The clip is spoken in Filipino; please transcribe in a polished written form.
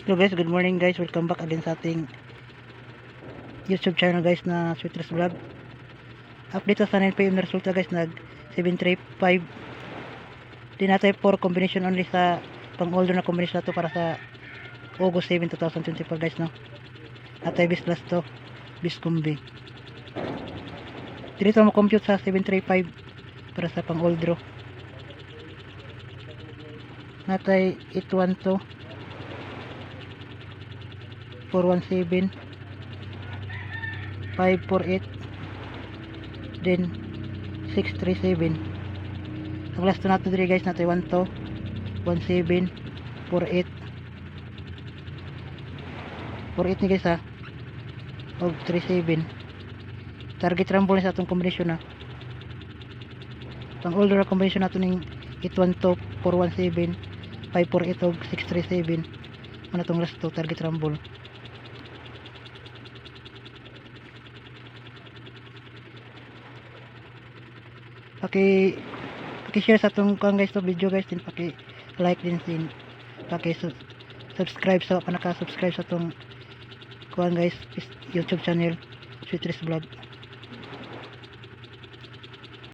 Hello guys, good morning guys. Welcome back again sa ating YouTube channel guys na Sweetress Vlog. Update sa 9 PM na resulta guys, nag 735. Di natin 4 combination only sa pang older na combination na to para sa August 7, 2024 guys, no. Atay bis plus to, bis kumbi. Dito mo compute sa 735 para sa pang old draw. Natay 812 417 548 then 637. Ang last to nato diri guys, natay 12 17 48 48 ni guys ha, og 37. Target rumble sa atong combination na pang older na combination nato ning 812 417 548 og 637. Ano tong last to target rumble. Paki-share sa atong kuan guys to video guys, din paki-like din sin subscribe sa pa naka-subscribe sa atong kuan guys YouTube channel Sweetress Vlog.